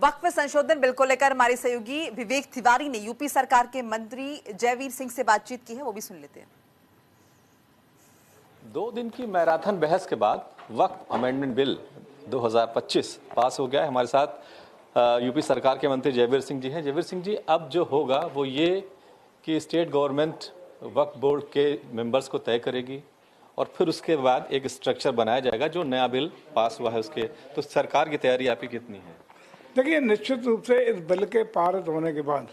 वक्फ संशोधन बिल को लेकर हमारे सहयोगी विवेक तिवारी ने यूपी सरकार के मंत्री जयवीर सिंह से बातचीत की है, वो भी सुन लेते हैं। 2 दिन की मैराथन बहस के बाद वक्फ अमेंडमेंट बिल 2025 पास हो गया है। हमारे साथ यूपी सरकार के मंत्री जयवीर सिंह जी हैं। जयवीर सिंह जी, अब जो होगा वो ये कि स्टेट गवर्नमेंट वक्फ बोर्ड के मेंबर्स को तय करेगी और फिर उसके बाद एक स्ट्रक्चर बनाया जाएगा जो नया बिल पास हुआ है उसके। तो सरकार की तैयारी आपकी कितनी है? देखिए, निश्चित रूप से इस बिल के पारित होने के बाद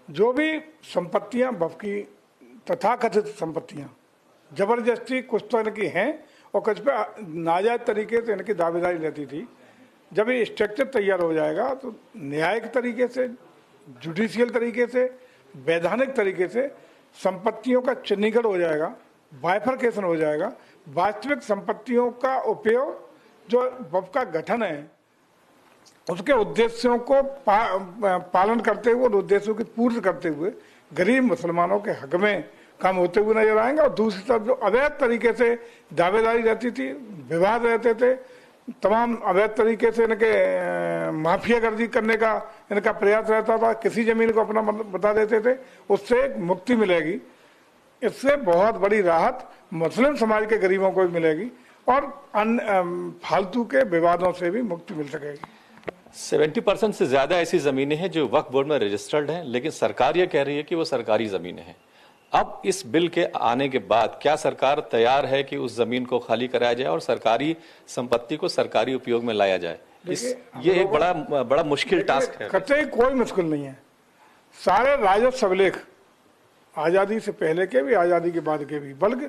जो भी संपत्तियां वक्फ की तथाकथित संपत्तियां जबरदस्ती कुछ तो इनकी हैं और कुछ पे नाजायज तरीके से इनकी दावेदारी रहती थी, जब ये स्ट्रक्चर तैयार हो जाएगा तो न्यायिक तरीके से, जुडिशियल तरीके से, वैधानिक तरीके से संपत्तियों का चिन्हीकरण हो जाएगा, बाइफरकेशन हो जाएगा। वास्तविक संपत्तियों का उपयोग जो वक्फ का गठन है उसके उद्देश्यों को पालन करते हुए, उद्देश्यों की पूर्ति करते हुए गरीब मुसलमानों के हक में काम होते हुए नजर आएंगे। और दूसरी तरफ जो अवैध तरीके से दावेदारी रहती थी, विवाद रहते थे, तमाम अवैध तरीके से इनके माफियागर्दी करने का इनका प्रयास रहता था, किसी जमीन को अपना बता देते थे, उससे एक मुक्ति मिलेगी। इससे बहुत बड़ी राहत मुस्लिम समाज के गरीबों को भी मिलेगी और अन्य फालतू के विवादों से भी मुक्ति मिल सकेगी। 70% से ज्यादा ऐसी जमीनें हैं जो वक्फ बोर्ड में रजिस्टर्ड हैं, लेकिन सरकार ये कह रही है कि वो सरकारी जमीनें हैं। अब इस बिल के आने के बाद क्या सरकार तैयार है कि उस जमीन को खाली कराया जाए और सरकारी संपत्ति को सरकारी उपयोग में लाया जाए? ये एक बड़ा मुश्किल टास्क है। कतई कोई मुश्किल नहीं है। सारे राजस्व अभिलेख आजादी से पहले के भी, आजादी के बाद के भी, बल्कि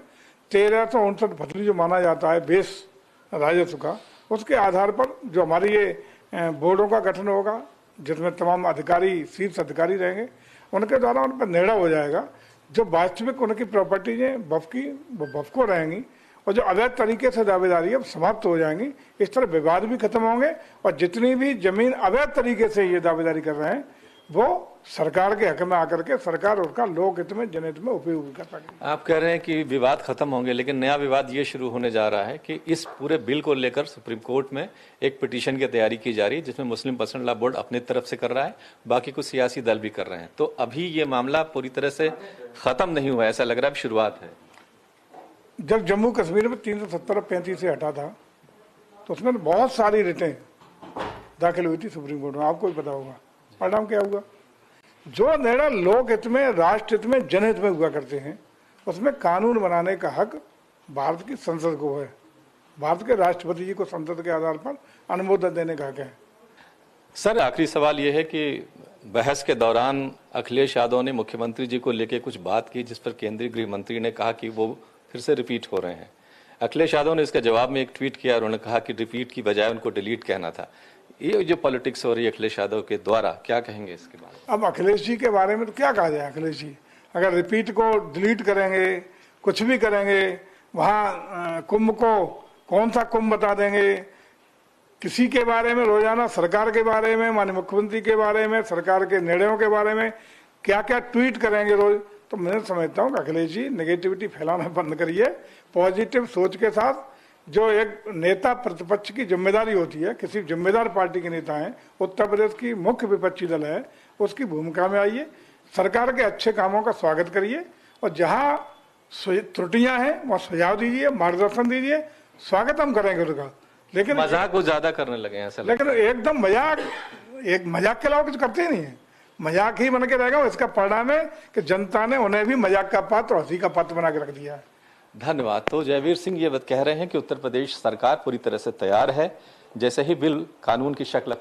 1359 फसली जो माना जाता है बेस राजस्व का, उसके आधार पर जो हमारी ये बोर्डों का गठन होगा जिसमें तमाम अधिकारी, शीर्ष अधिकारी रहेंगे, उनके द्वारा उन पर निर्णय हो जाएगा। जो वास्तविक उनकी प्रॉपर्टीज हैं वक्फ की, वो वक्फ को रहेंगी और जो अवैध तरीके से दावेदारी है समाप्त हो जाएंगी। इस तरह विवाद भी खत्म होंगे और जितनी भी जमीन अवैध तरीके से ये दावेदारी कर रहे हैं वो सरकार के हक में आकर के सरकार उसका लोक हित में, जनहित में उपयोग कर सके। आप कह रहे हैं कि विवाद खत्म होंगे, लेकिन नया विवाद ये शुरू होने जा रहा है कि इस पूरे बिल को लेकर सुप्रीम कोर्ट में एक पिटीशन की तैयारी की जा रही है जिसमें मुस्लिम पर्सनल लॉ बोर्ड अपनी तरफ से कर रहा है, बाकी कुछ सियासी दल भी कर रहे हैं। तो अभी ये मामला पूरी तरह से खत्म नहीं हुआ, ऐसा लग रहा है शुरुआत है। जब जम्मू कश्मीर में 370-35 से हटा था तो उसमें बहुत सारी रिटें दाखिल हुई थी सुप्रीम कोर्ट में, आपको भी पता होगा। परिणाम क्या हुआ? जो निर्णय लोक हित में, राष्ट्र हित में, जनहित में हुआ करते हैं उसमें कानून बनाने का हक भारत की संसद को है। भारत के राष्ट्रपति जी को संसद के आधार पर अनुमोदन देने का हक है। सर, आखिरी सवाल यह है कि बहस के दौरान अखिलेश यादव ने मुख्यमंत्री जी को लेकर कुछ बात की जिस पर केंद्रीय गृह मंत्री ने कहा कि वो फिर से रिपीट हो रहे हैं। अखिलेश यादव ने इसके जवाब में एक ट्वीट किया और उन्होंने कहा कि रिपीट की बजाय उनको डिलीट कहना था। ये जो पॉलिटिक्स हो रही है अखिलेश यादव के द्वारा, क्या कहेंगे इसके बारे में? अब अखिलेश जी के बारे में तो क्या कहा जाए? अखिलेश जी अगर रिपीट को डिलीट करेंगे, कुछ भी करेंगे, वहाँ कुंभ को कौन सा कुंभ बता देंगे, किसी के बारे में रोजाना सरकार के बारे में, माननीय मुख्यमंत्री के बारे में, सरकार के निर्णयों के बारे में क्या क्या ट्वीट करेंगे रोज। तो मैं समझता हूँ कि अखिलेश जी नेगेटिविटी फैलाना बंद करिए। पॉजिटिव सोच के साथ जो एक नेता प्रतिपक्ष की जिम्मेदारी होती है, किसी जिम्मेदार पार्टी के नेता हैं, उत्तर प्रदेश की मुख्य विपक्षी दल है, उसकी भूमिका में आइए, सरकार के अच्छे कामों का स्वागत करिए और जहां त्रुटियां हैं वहां सुझाव दीजिए, मार्गदर्शन दीजिए, स्वागत हम करेंगे उनका। लेकिन मजाक को ज्यादा करने लगे हैं ऐसा। लेकिन एकदम मजाक के अलावा कुछ करते ही नहीं है, मजाक ही बन के रहेगा। इसका परिणाम है कि जनता ने उन्हें भी मजाक का पात्र, हंसी का पात्र बना के रख दिया है। धन्यवाद। तो जयवीर सिंह ये कह रहे हैं कि उत्तर प्रदेश सरकार पूरी तरह से तैयार है, जैसे ही बिल कानून की शक्ल लगती